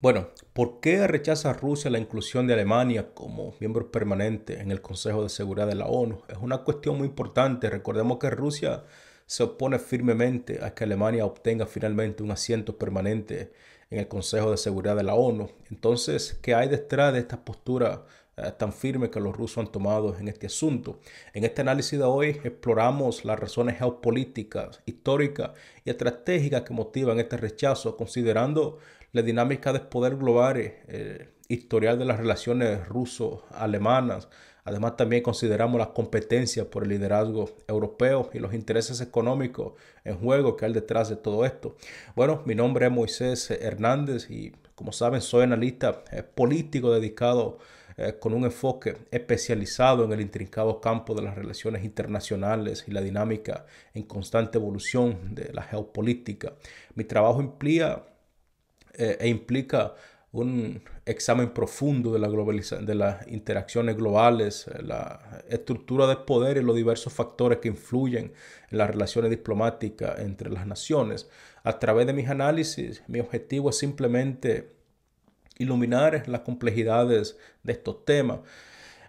Bueno, ¿por qué rechaza Rusia la inclusión de Alemania como miembro permanente en el Consejo de Seguridad de la ONU? Es una cuestión muy importante. Recordemos que Rusia se opone firmemente a que Alemania obtenga finalmente un asiento permanente en el Consejo de Seguridad de la ONU. Entonces, ¿qué hay detrás de esta postura tan firme que los rusos han tomado en este asunto? En este análisis de hoy exploramos las razones geopolíticas, históricas y estratégicas que motivan este rechazo, considerando la dinámica de poder global, historial de las relaciones ruso-alemanas. Además, también consideramos las competencias por el liderazgo europeo y los intereses económicos en juego que hay detrás de todo esto. Bueno, mi nombre es Moisés Hernández y, como saben, soy analista político dedicado con un enfoque especializado en el intrincado campo de las relaciones internacionales y la dinámica en constante evolución de la geopolítica. Mi trabajo implica un examen profundo de de las interacciones globales, la estructura de poder y los diversos factores que influyen en las relaciones diplomáticas entre las naciones. A través de mis análisis, mi objetivo es simplemente iluminar las complejidades de estos temas,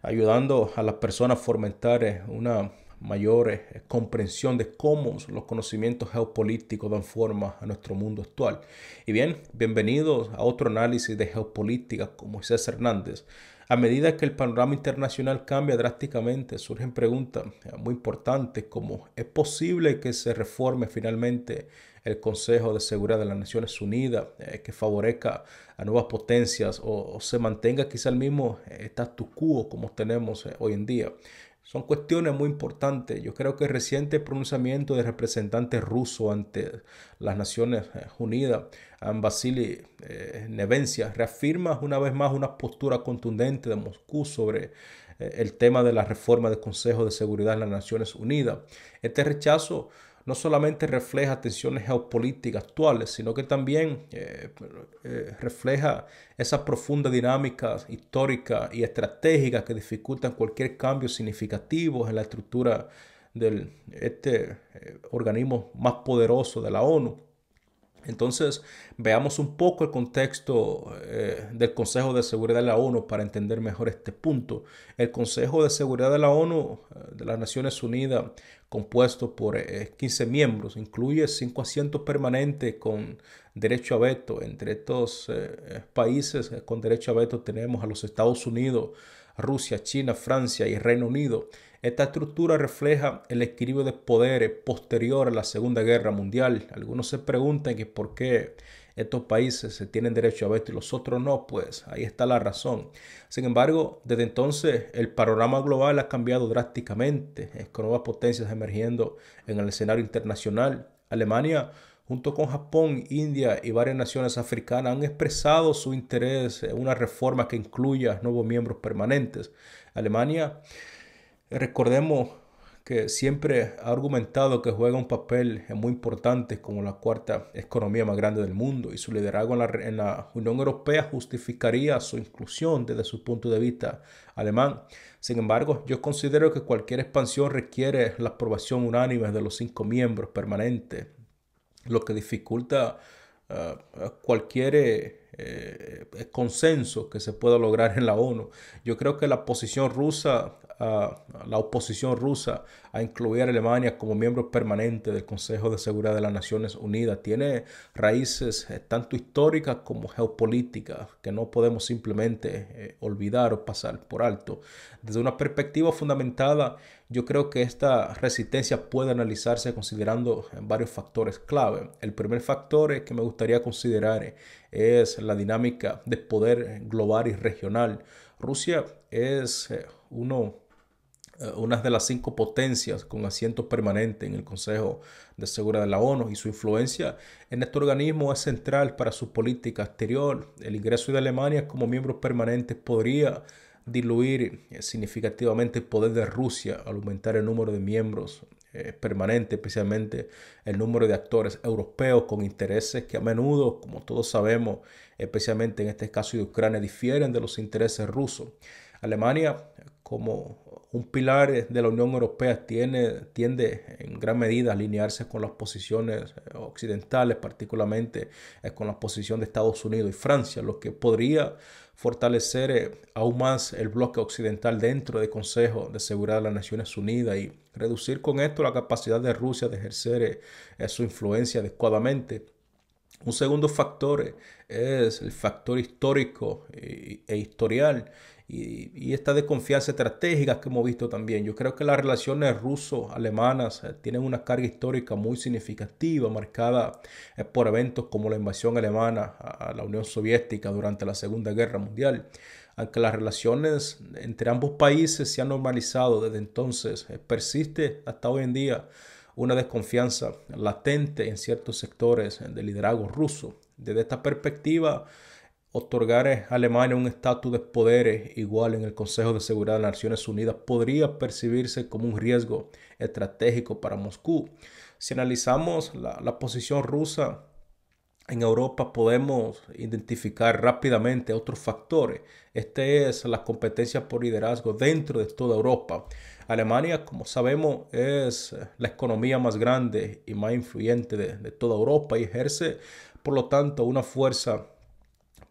ayudando a las personas a fomentar una mayor comprensión de cómo los conocimientos geopolíticos dan forma a nuestro mundo actual. Y bien, bienvenidos a otro análisis de geopolítica con Moisés Hernández. A medida que el panorama internacional cambia drásticamente, surgen preguntas muy importantes como ¿es posible que se reforme finalmente el Consejo de Seguridad de las Naciones Unidas, que favorezca a nuevas potencias o se mantenga quizá el mismo status quo como tenemos hoy en día? Son cuestiones muy importantes. Yo creo que el reciente pronunciamiento del representante ruso ante las Naciones Unidas, Vasily Nevencia, reafirma una vez más una postura contundente de Moscú sobre el tema de la reforma del Consejo de Seguridad de las Naciones Unidas. Este rechazo no solamente refleja tensiones geopolíticas actuales, sino que también refleja esa profunda dinámica histórica y estratégica que dificultan cualquier cambio significativo en la estructura de este organismo más poderoso de la ONU. Entonces, veamos un poco el contexto del Consejo de Seguridad de la ONU para entender mejor este punto. El Consejo de Seguridad de la ONU, de las Naciones Unidas, compuesto por 15 miembros, incluye 5 asientos permanentes con derecho a veto. Entre estos países con derecho a veto tenemos a los Estados Unidos, Rusia, China, Francia y Reino Unido. Esta estructura refleja el equilibrio de poderes posterior a la Segunda Guerra Mundial. Algunos se preguntan que por qué estos países se tienen derecho a veto y los otros no, pues ahí está la razón. Sin embargo, desde entonces el panorama global ha cambiado drásticamente, con nuevas potencias emergiendo en el escenario internacional. Alemania, junto con Japón, India y varias naciones africanas, han expresado su interés en una reforma que incluya nuevos miembros permanentes. Alemania, recordemos que siempre ha argumentado que juega un papel muy importante como la cuarta economía más grande del mundo y su liderazgo en la Unión Europea justificaría su inclusión desde su punto de vista alemán. Sin embargo, yo considero que cualquier expansión requiere la aprobación unánime de los 5 miembros permanentes, lo que dificulta cualquier consenso que se pueda lograr en la ONU. Yo creo que la oposición rusa a incluir a Alemania como miembro permanente del Consejo de Seguridad de las Naciones Unidas tiene raíces tanto históricas como geopolíticas que no podemos simplemente olvidar o pasar por alto. Desde una perspectiva fundamentada, yo creo que esta resistencia puede analizarse considerando varios factores clave. El primer factor que me gustaría considerar es la dinámica de poder global y regional. Rusia es una de las 5 potencias con asiento permanente en el Consejo de Seguridad de la ONU y su influencia en este organismo es central para su política exterior. El ingreso de Alemania como miembro permanente podría diluir significativamente el poder de Rusia al aumentar el número de miembros permanentes, especialmente el número de actores europeos con intereses que a menudo, como todos sabemos, especialmente en este caso de Ucrania, difieren de los intereses rusos. Alemania, como un pilar de la Unión Europea tiende en gran medida a alinearse con las posiciones occidentales, particularmente con la posición de Estados Unidos y Francia, lo que podría fortalecer aún más el bloque occidental dentro del Consejo de Seguridad de las Naciones Unidas y reducir con esto la capacidad de Rusia de ejercer su influencia adecuadamente. Un segundo factor es el factor histórico e historial y esta desconfianza estratégica que hemos visto también. Yo creo que las relaciones ruso-alemanas tienen una carga histórica muy significativa, marcada por eventos como la invasión alemana a la Unión Soviética durante la Segunda Guerra Mundial. Aunque las relaciones entre ambos países se han normalizado desde entonces, persiste hasta hoy en día una desconfianza latente en ciertos sectores del liderazgo ruso. Desde esta perspectiva, otorgar a Alemania un estatus de poderes igual en el Consejo de Seguridad de las Naciones Unidas podría percibirse como un riesgo estratégico para Moscú. Si analizamos la posición rusa en Europa, podemos identificar rápidamente otros factores. Este es la competencia por liderazgo dentro de toda Europa. Alemania, como sabemos, es la economía más grande y más influyente de toda Europa y ejerce, por lo tanto, una fuerza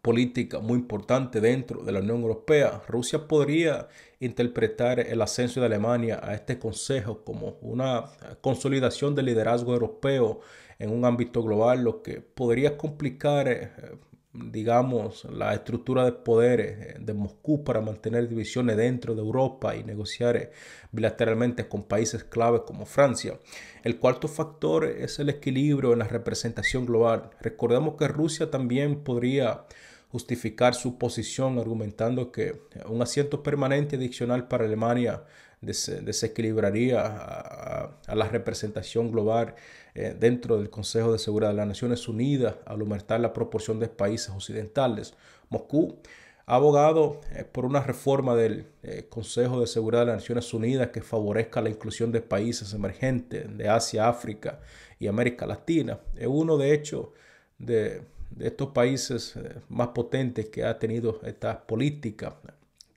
política muy importante dentro de la Unión Europea. Rusia podría interpretar el ascenso de Alemania a este consejo como una consolidación del liderazgo europeo en un ámbito global, lo que podría complicar, digamos, la estructura de poderes de Moscú para mantener divisiones dentro de Europa y negociar bilateralmente con países clave como Francia. El cuarto factor es el equilibrio en la representación global. Recordemos que Rusia también podría justificar su posición argumentando que un asiento permanente adicional para Alemania desequilibraría a la representación global dentro del Consejo de Seguridad de las Naciones Unidas al aumentar la proporción de países occidentales. Moscú ha abogado por una reforma del Consejo de Seguridad de las Naciones Unidas que favorezca la inclusión de países emergentes de Asia, África y América Latina. Es uno, de hecho, de estos países más potentes que ha tenido esta política.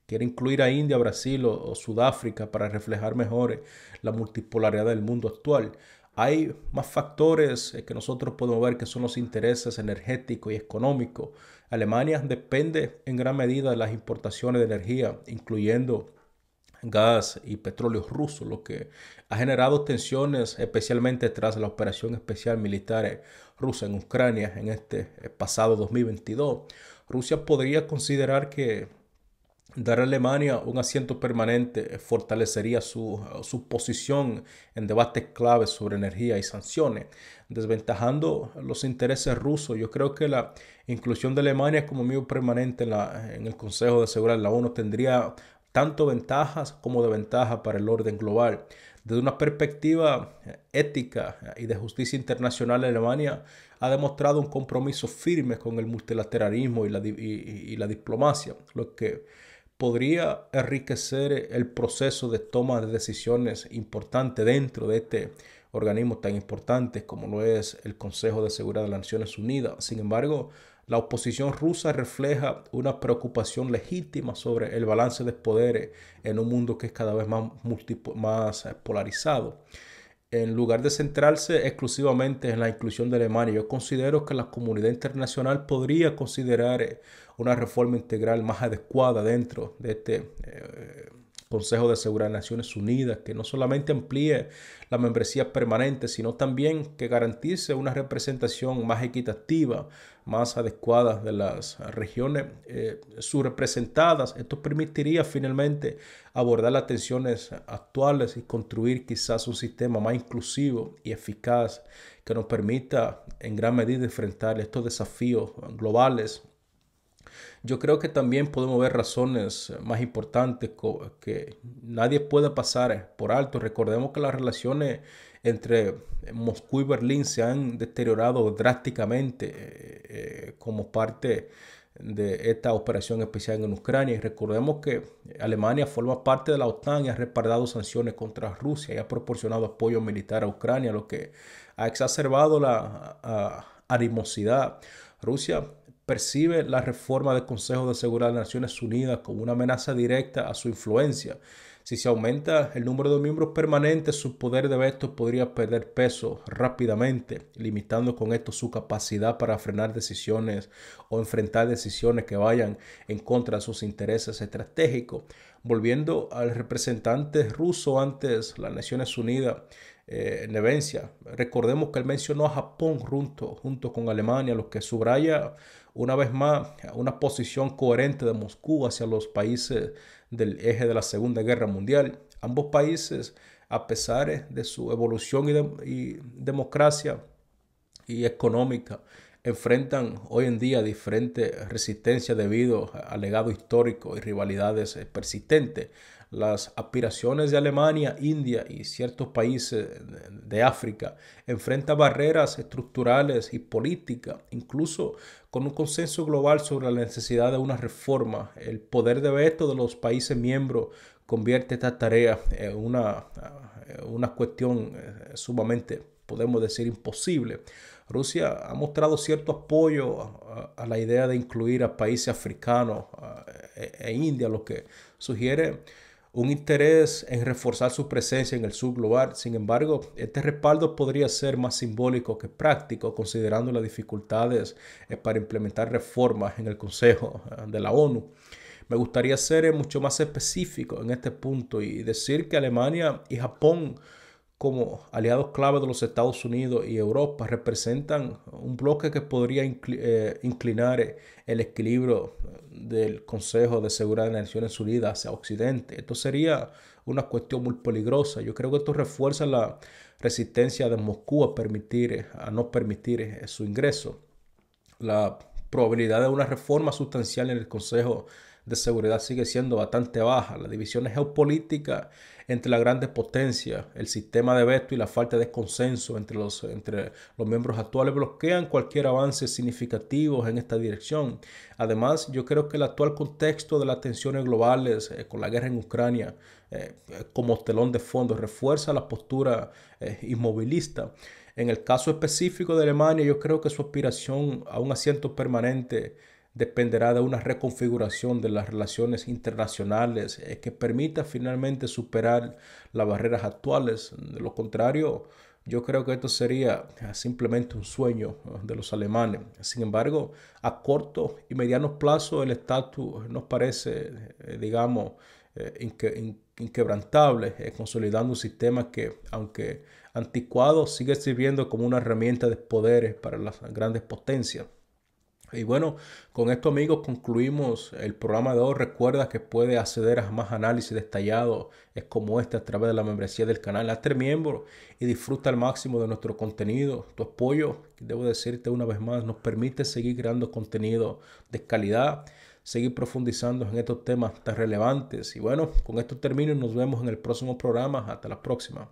Quiere incluir a India, Brasil o Sudáfrica para reflejar mejor la multipolaridad del mundo actual. Hay más factores que nosotros podemos ver que son los intereses energéticos y económicos. Alemania depende en gran medida de las importaciones de energía, incluyendo gas y petróleo ruso, lo que ha generado tensiones, especialmente tras la operación especial militar rusa en Ucrania en este pasado 2022. Rusia podría considerar que dar a Alemania un asiento permanente fortalecería su posición en debates claves sobre energía y sanciones, desventajando los intereses rusos. Yo creo que la inclusión de Alemania como miembro permanente en el Consejo de Seguridad de la ONU tendría tanto ventajas como desventajas para el orden global. Desde una perspectiva ética y de justicia internacional, Alemania ha demostrado un compromiso firme con el multilateralismo y la diplomacia, lo que podría enriquecer el proceso de toma de decisiones importantes dentro de este organismo tan importante como lo es el Consejo de Seguridad de las Naciones Unidas. Sin embargo, la oposición rusa refleja una preocupación legítima sobre el balance de poderes en un mundo que es cada vez más polarizado. En lugar de centrarse exclusivamente en la inclusión de Alemania, yo considero que la comunidad internacional podría considerar una reforma integral más adecuada dentro de este Consejo de Seguridad de Naciones Unidas, que no solamente amplíe la membresía permanente, sino también que garantice una representación más equitativa, más adecuada de las regiones subrepresentadas. Esto permitiría finalmente abordar las tensiones actuales y construir quizás un sistema más inclusivo y eficaz que nos permita en gran medida enfrentar estos desafíos globales. Yo creo que también podemos ver razones más importantes que nadie puede pasar por alto. Recordemos que las relaciones entre Moscú y Berlín se han deteriorado drásticamente como parte de esta operación especial en Ucrania. Y recordemos que Alemania forma parte de la OTAN y ha respaldado sanciones contra Rusia y ha proporcionado apoyo militar a Ucrania, lo que ha exacerbado la animosidad. Rusia percibe la reforma del Consejo de Seguridad de las Naciones Unidas como una amenaza directa a su influencia. Si se aumenta el número de miembros permanentes, su poder de veto podría perder peso rápidamente, limitando con esto su capacidad para frenar decisiones o enfrentar decisiones que vayan en contra de sus intereses estratégicos. Volviendo al representante ruso antes las Naciones Unidas, Nevencia, recordemos que él mencionó a Japón junto con Alemania, lo que subraya una vez más una posición coherente de Moscú hacia los países del eje de la Segunda Guerra Mundial. Ambos países, a pesar de su evolución y democracia y económica, enfrentan hoy en día diferentes resistencias debido a legado histórico y rivalidades persistentes. Las aspiraciones de Alemania, India y ciertos países de África enfrentan barreras estructurales y políticas, incluso con un consenso global sobre la necesidad de una reforma. El poder de veto de los países miembros convierte esta tarea en una cuestión sumamente, podemos decir, imposible. Rusia ha mostrado cierto apoyo a la idea de incluir a países africanos e India, lo que sugiere un interés en reforzar su presencia en el sur global. Sin embargo, este respaldo podría ser más simbólico que práctico, considerando las dificultades para implementar reformas en el Consejo de la ONU. Me gustaría ser mucho más específico en este punto y decir que Alemania y Japón, como aliados clave de los Estados Unidos y Europa, representan un bloque que podría inclinar el equilibrio del Consejo de Seguridad de las Naciones Unidas hacia Occidente. Esto sería una cuestión muy peligrosa. Yo creo que esto refuerza la resistencia de Moscú a no permitir su ingreso. La probabilidad de una reforma sustancial en el Consejo de Seguridad sigue siendo bastante baja. Las divisiones geopolíticas entre las grandes potencias, el sistema de veto y la falta de consenso entre los miembros actuales bloquean cualquier avance significativo en esta dirección. Además, yo creo que el actual contexto de las tensiones globales con la guerra en Ucrania como telón de fondo refuerza la postura inmovilista. En el caso específico de Alemania, yo creo que su aspiración a un asiento permanente dependerá de una reconfiguración de las relaciones internacionales que permita finalmente superar las barreras actuales. De lo contrario, yo creo que esto sería simplemente un sueño de los alemanes. Sin embargo, a corto y mediano plazo el estatus nos parece, digamos, inquebrantable, consolidando un sistema que, aunque anticuado, sigue sirviendo como una herramienta de poderes para las grandes potencias. Y bueno, con esto amigos concluimos el programa de hoy. Recuerda que puedes acceder a más análisis detallados como este a través de la membresía del canal. Hazte miembro y disfruta al máximo de nuestro contenido. Tu apoyo, debo decirte una vez más, nos permite seguir creando contenido de calidad, seguir profundizando en estos temas tan relevantes. Y bueno, con esto termino y nos vemos en el próximo programa. Hasta la próxima.